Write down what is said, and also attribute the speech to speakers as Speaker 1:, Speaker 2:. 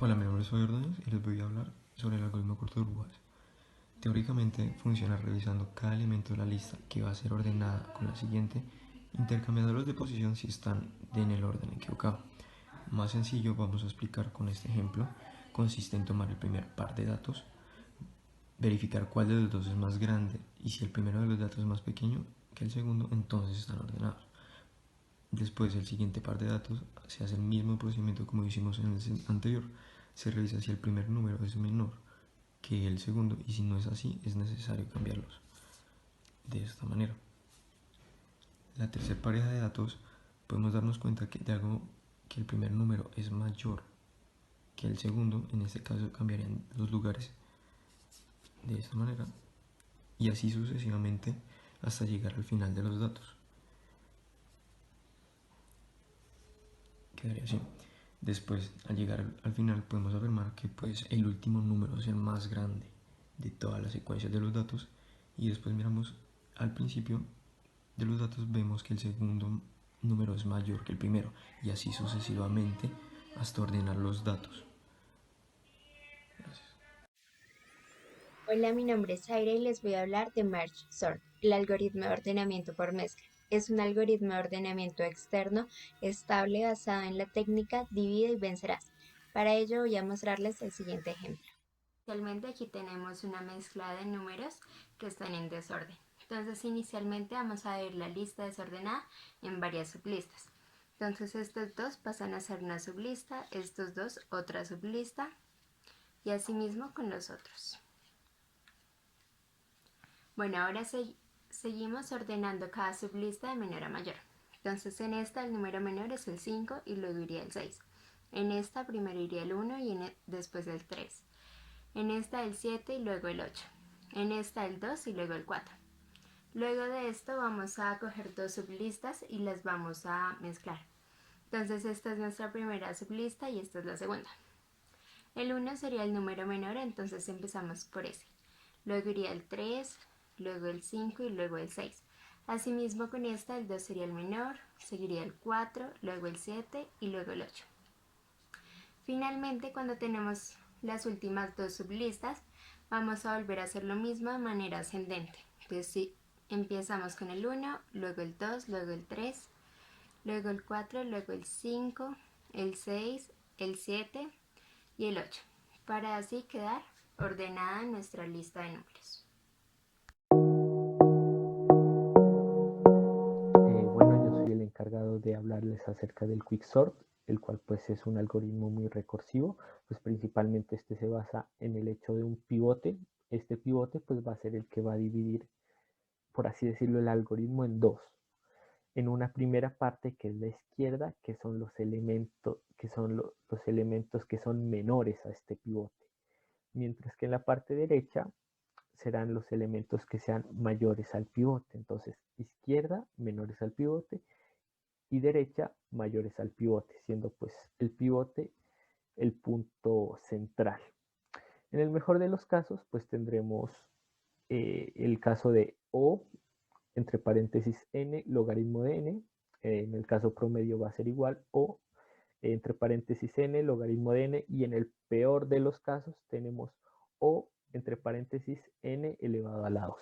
Speaker 1: Hola, mi nombre es Fabián Ordóñez y les voy a hablar sobre el algoritmo corto de burbujas. Teóricamente funciona revisando cada elemento de la lista que va a ser ordenada con la siguiente, intercambiándolos de posición si están en el orden equivocado. Más sencillo vamos a explicar con este ejemplo. Consiste en tomar el primer par de datos, verificar cuál de los dos es más grande y si el primero de los datos es más pequeño que el segundo, entonces están ordenados. Después el siguiente par de datos se hace el mismo procedimiento como hicimos en el anterior. Se revisa si el primer número es menor que el segundo y si no es así es necesario cambiarlos de esta manera. La tercera pareja de datos podemos darnos cuenta de algo, que el primer número es mayor que el segundo. En este caso cambiarían los lugares de esta manera y así sucesivamente hasta llegar al final de los datos. Quedaría así. Después, al llegar al final, podemos afirmar que pues, el último número es el más grande de todas las secuencias de los datos y después miramos al principio de los datos, vemos que el segundo número es mayor que el primero y así sucesivamente hasta ordenar los datos. Gracias.
Speaker 2: Hola, mi nombre es Zaira y les voy a hablar de Merge Sort, el algoritmo de ordenamiento por mezcla. Es un algoritmo de ordenamiento externo estable basado en la técnica divide y vencerás. Para ello voy a mostrarles el siguiente ejemplo. Inicialmente aquí tenemos una mezcla de números que están en desorden. Entonces inicialmente vamos a ver la lista desordenada en varias sublistas. Entonces estos dos pasan a ser una sublista, estos dos otra sublista y asimismo con los otros. Bueno, ahora seguimos ordenando cada sublista de menor a mayor. Entonces en esta el número menor es el 5 y luego iría el 6. En esta primero iría el 1 y después el 3. En esta el 7 y luego el 8. En esta el 2 y luego el 4. Luego de esto vamos a coger dos sublistas y las vamos a mezclar. Entonces esta es nuestra primera sublista y esta es la segunda. El 1 sería el número menor, entonces empezamos por ese. Luego iría el 3, luego el 5 y luego el 6. Asimismo con esta el 2 sería el menor, seguiría el 4, luego el 7 y luego el 8. Finalmente, cuando tenemos las últimas dos sublistas, vamos a volver a hacer lo mismo de manera ascendente. Entonces, si empezamos con el 1, luego el 2, luego el 3, luego el 4, luego el 5, el 6, el 7 y el 8, para así quedar ordenada nuestra lista de números.
Speaker 3: Bueno, yo soy el encargado de hablarles acerca del Quicksort, el cual pues es un algoritmo muy recursivo, pues principalmente este se basa en el hecho de un pivote. Este pivote pues va a ser el que va a dividir, por así decirlo, el algoritmo en dos. En una primera parte que es la izquierda, que son los elementos los elementos que son menores a este pivote, mientras que en la parte derecha serán los elementos que sean mayores al pivote. Entonces, izquierda menores al pivote y derecha mayores al pivote, siendo pues el pivote el punto central. En el mejor de los casos, pues tendremos el caso de O entre paréntesis n logaritmo de n. En el caso promedio va a ser igual o entre paréntesis n logaritmo de n, y en el peor de los casos tenemos o entre paréntesis n elevado a la 2.